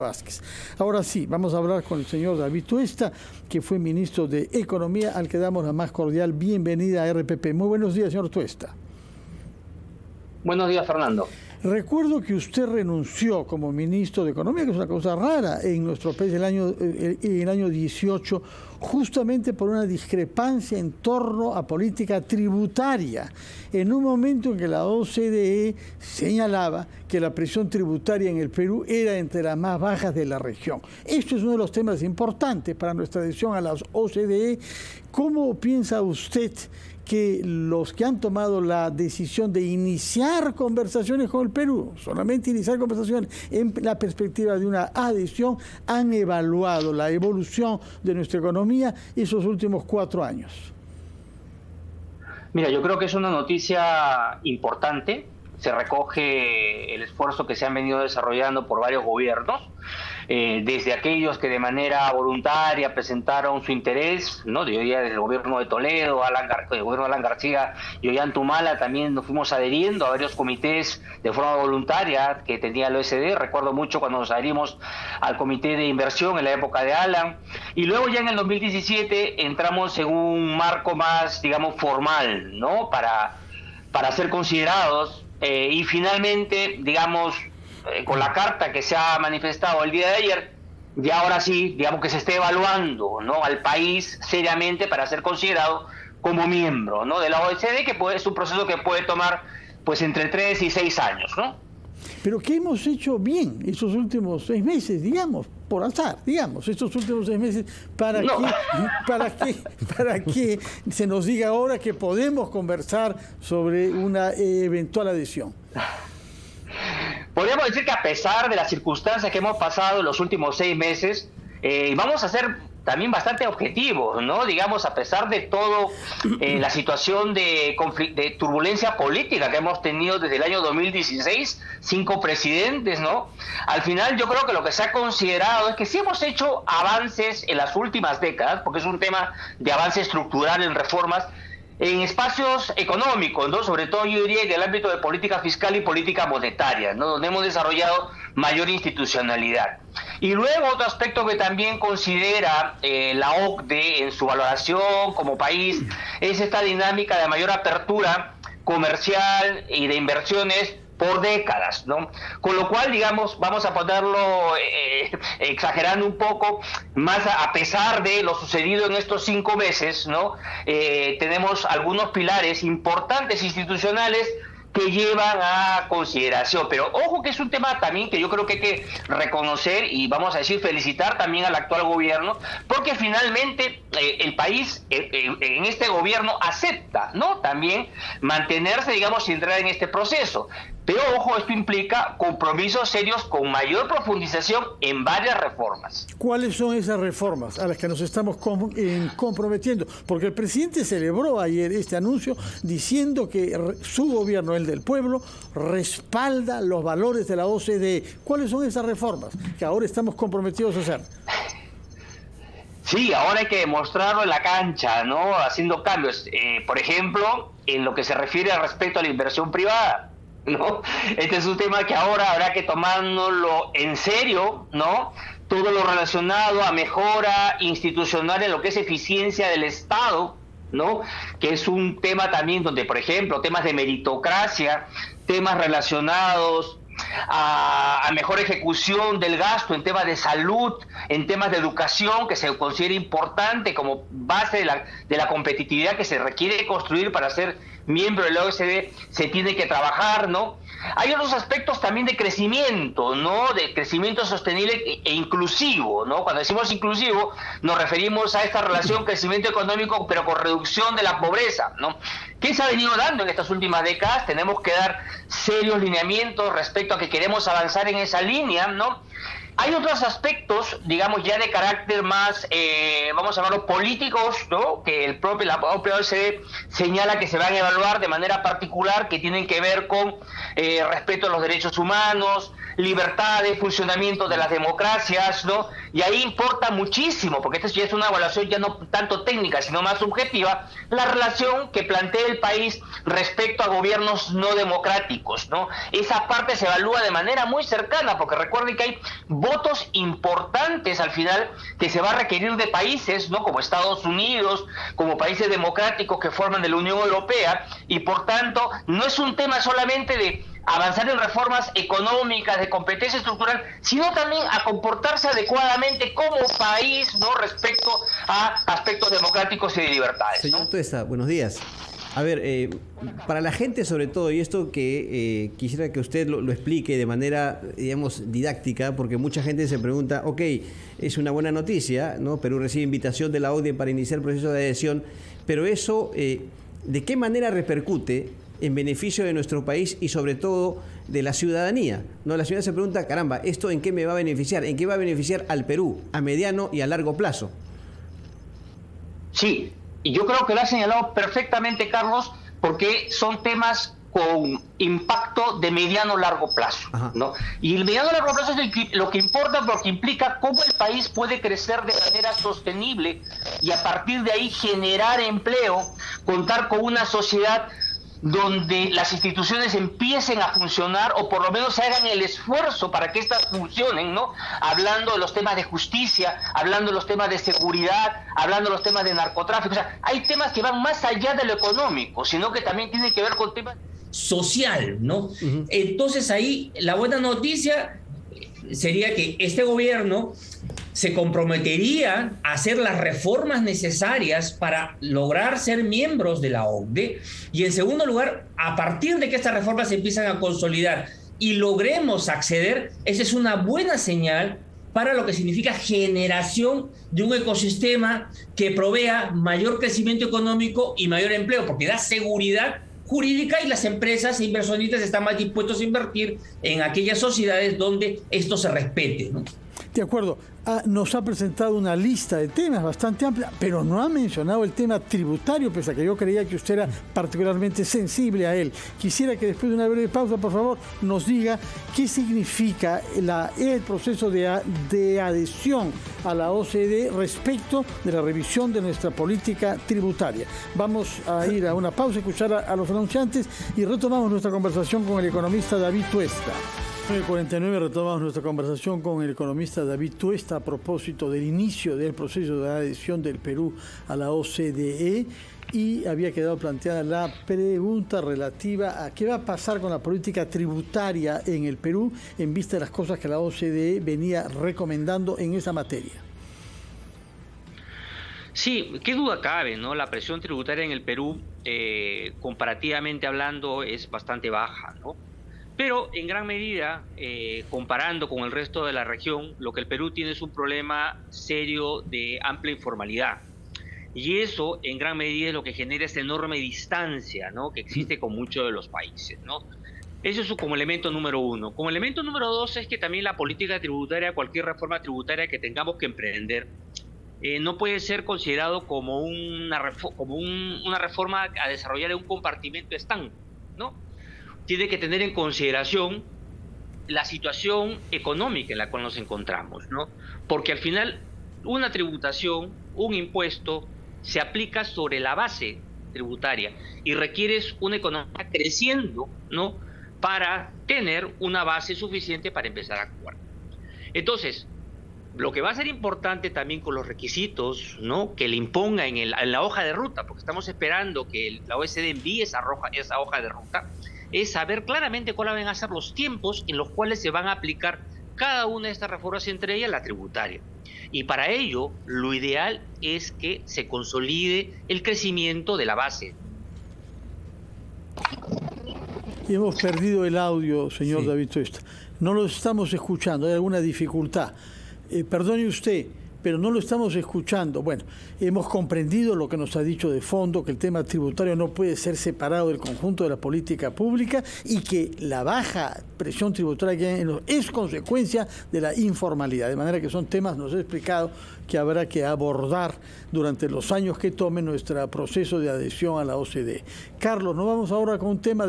Vázquez. Ahora sí, vamos a hablar con el señor David Tuesta, que fue ministro de Economía, al que damos la más cordial bienvenida a RPP. Muy buenos días, señor Tuesta. Buenos días, Fernando. Recuerdo que usted renunció como ministro de Economía, que es una cosa rara en nuestro país en el año 18, justamente por una discrepancia en torno a política tributaria, en un momento en que la OCDE señalaba que la presión tributaria en el Perú era entre las más bajas de la región. Esto es uno de los temas importantes para nuestra adhesión a la OCDE. ¿Cómo piensa usted que los que han tomado la decisión de iniciar conversaciones con el Perú, solamente iniciar conversaciones en la perspectiva de una adhesión, han evaluado la evolución de nuestra economía esos últimos 4 años? Mira, yo creo que es una noticia importante. Se recoge el esfuerzo que se han venido desarrollando por varios gobiernos, desde aquellos que de manera voluntaria presentaron su interés, ¿no? Yo diría desde el gobierno de Toledo, el gobierno de Alan García y Ollantumala, también nos fuimos adheriendo a varios comités de forma voluntaria que tenía el OECD. Recuerdo mucho cuando nos adherimos al comité de inversión en la época de Alan, y luego ya en el 2017 entramos en un marco más, digamos, formal, ¿no? Para ser considerados. Y finalmente, digamos, con la carta que se ha manifestado el día de ayer, ya ahora sí, digamos que se esté evaluando, ¿no?, al país seriamente para ser considerado como miembro, ¿no?, de la OECD, que es un proceso que puede tomar pues entre 3 y 6 años, ¿no? Pero ¿qué hemos hecho bien estos últimos 6 meses, digamos, por azar, digamos, estos últimos 6 meses, para que se nos diga ahora que podemos conversar sobre una eventual adhesión? Podríamos decir que a pesar de las circunstancias que hemos pasado en los últimos 6 meses, vamos a ser también bastante objetivos, ¿no? Digamos, a pesar de todo la situación de turbulencia política que hemos tenido desde el año 2016, 5 presidentes, ¿no? Al final yo creo que lo que se ha considerado es que sí hemos hecho avances en las últimas décadas, porque es un tema de avance estructural en reformas, en espacios económicos, ¿no? Sobre todo yo diría en el ámbito de política fiscal y política monetaria, ¿no?, donde hemos desarrollado mayor institucionalidad. Y luego otro aspecto que también considera la OCDE en su valoración como país es esta dinámica de mayor apertura comercial y de inversiones por décadas, ¿no? Con lo cual, digamos, vamos a ponerlo exagerando un poco, más a pesar de lo sucedido en estos 5 meses, ¿no? Tenemos algunos pilares importantes institucionales que llevan a consideración. Pero ojo que es un tema también que yo creo que hay que reconocer y vamos a decir felicitar también al actual gobierno, porque finalmente el país en este gobierno acepta, ¿no?, también mantenerse, digamos, sin entrar en este proceso. Pero ojo, esto implica compromisos serios con mayor profundización en varias reformas. ¿Cuáles son esas reformas a las que nos estamos comprometiendo? Porque el presidente celebró ayer este anuncio diciendo que su gobierno, el del pueblo, respalda los valores de la OCDE. ¿Cuáles son esas reformas que ahora estamos comprometidos a hacer? Sí, ahora hay que demostrarlo en la cancha, ¿no?, haciendo cambios. Por ejemplo, en lo que se refiere al respecto a la inversión privada, ¿no? Este es un tema que ahora habrá que tomárnoslo en serio, ¿no? Todo lo relacionado a mejora institucional en lo que es eficiencia del Estado, ¿no?, que es un tema también donde, por ejemplo, temas de meritocracia, temas relacionados a mejor ejecución del gasto en temas de salud, en temas de educación, que se considera importante como base de la competitividad que se requiere construir para ser miembro de la OECD, se tiene que trabajar, ¿no? Hay otros aspectos también de crecimiento, ¿no?, de crecimiento sostenible e inclusivo, ¿no? Cuando decimos inclusivo nos referimos a esta relación crecimiento económico pero con reducción de la pobreza, ¿no? ¿Qué se ha venido dando en estas últimas décadas? Tenemos que dar serios lineamientos respecto a que queremos avanzar en esa línea, ¿no? Hay otros aspectos, digamos, ya de carácter más, vamos a llamarlo políticos, ¿no?, que la propia OCDE señala que se van a evaluar de manera particular, que tienen que ver con respeto a los derechos humanos, libertades, funcionamiento de las democracias, ¿no? Y ahí importa muchísimo, porque esta ya es una evaluación ya no tanto técnica, sino más subjetiva, la relación que plantea el país respecto a gobiernos no democráticos, ¿no? Esa parte se evalúa de manera muy cercana, porque recuerden que hay votos importantes al final que se va a requerir de países, ¿no?, como Estados Unidos, como países democráticos que forman de la Unión Europea, y por tanto no es un tema solamente de avanzar en reformas económicas, de competencia estructural, sino también a comportarse adecuadamente como país, ¿no?, respecto a aspectos democráticos y de libertades, ¿no? Señor Tuesta, buenos días. A ver, para la gente sobre todo, y esto que quisiera que usted lo explique de manera, digamos, didáctica, porque mucha gente se pregunta, ok, es una buena noticia, ¿no? Perú recibe invitación de la OCDE para iniciar el proceso de adhesión, pero eso, ¿de qué manera repercute en beneficio de nuestro país y sobre todo de la ciudadanía? ¿No? La ciudadanía se pregunta, caramba, ¿esto en qué me va a beneficiar? ¿En qué va a beneficiar al Perú a mediano y a largo plazo? Sí, y yo creo que lo ha señalado perfectamente, Carlos, porque son temas con impacto de mediano largo plazo, ¿no? Y el mediano largo plazo es lo que importa, porque implica cómo el país puede crecer de manera sostenible y a partir de ahí generar empleo, contar con una sociedad donde las instituciones empiecen a funcionar, o por lo menos hagan el esfuerzo para que estas funcionen, ¿no? Hablando de los temas de justicia, hablando de los temas de seguridad, hablando de los temas de narcotráfico. O sea, hay temas que van más allá de lo económico, sino que también tienen que ver con temas social, ¿no? Entonces ahí la buena noticia sería que este gobierno se comprometería a hacer las reformas necesarias para lograr ser miembros de la OCDE, y en segundo lugar, a partir de que estas reformas se empiezan a consolidar y logremos acceder, esa es una buena señal para lo que significa generación de un ecosistema que provea mayor crecimiento económico y mayor empleo, porque da seguridad jurídica y las empresas e inversionistas están más dispuestos a invertir en aquellas sociedades donde esto se respete, ¿no? De acuerdo. Nos ha presentado una lista de temas bastante amplia, pero no ha mencionado el tema tributario, pese a que yo creía que usted era particularmente sensible a él. Quisiera que después de una breve pausa, por favor, nos diga qué significa el proceso de adhesión a la OCDE respecto de la revisión de nuestra política tributaria. Vamos a ir a una pausa, escuchar a los anunciantes y retomamos nuestra conversación con el economista David Tuesta. 9:49, retomamos nuestra conversación con el economista David Tuesta a propósito del inicio del proceso de adhesión del Perú a la OCDE, y había quedado planteada la pregunta relativa a qué va a pasar con la política tributaria en el Perú en vista de las cosas que la OCDE venía recomendando en esa materia. Sí, qué duda cabe, ¿no? La presión tributaria en el Perú, comparativamente hablando, es bastante baja, ¿no? Pero en gran medida, comparando con el resto de la región, lo que el Perú tiene es un problema serio de amplia informalidad. Y eso, en gran medida, es lo que genera esta enorme distancia, ¿no?, que existe con muchos de los países, ¿no? Eso es como elemento número uno. Como elemento número dos es que también la política tributaria, cualquier reforma tributaria que tengamos que emprender, no puede ser considerado como una reforma a desarrollar en un compartimento estanco, ¿no? Tiene que tener en consideración la situación económica en la cual nos encontramos, ¿no? Porque al final una tributación, un impuesto, se aplica sobre la base tributaria y requieres una economía creciendo, ¿no?, para tener una base suficiente para empezar a actuar. Entonces, lo que va a ser importante también con los requisitos, ¿no?, que le imponga en la hoja de ruta, porque estamos esperando que la OECD envíe esa hoja de ruta, es saber claramente cuáles van a ser los tiempos en los cuales se van a aplicar cada una de estas reformas, entre ellas la tributaria. Y para ello, lo ideal es que se consolide el crecimiento de la base. Y hemos perdido el audio, señor David Tuesta. No lo estamos escuchando, hay alguna dificultad. Perdone usted, pero no lo estamos escuchando. Bueno, hemos comprendido lo que nos ha dicho de fondo, que el tema tributario no puede ser separado del conjunto de la política pública y que la baja presión tributaria que hay es consecuencia de la informalidad. De manera que son temas, nos ha explicado, que habrá que abordar durante los años que tome nuestro proceso de adhesión a la OCDE. Carlos, nos vamos ahora con un tema de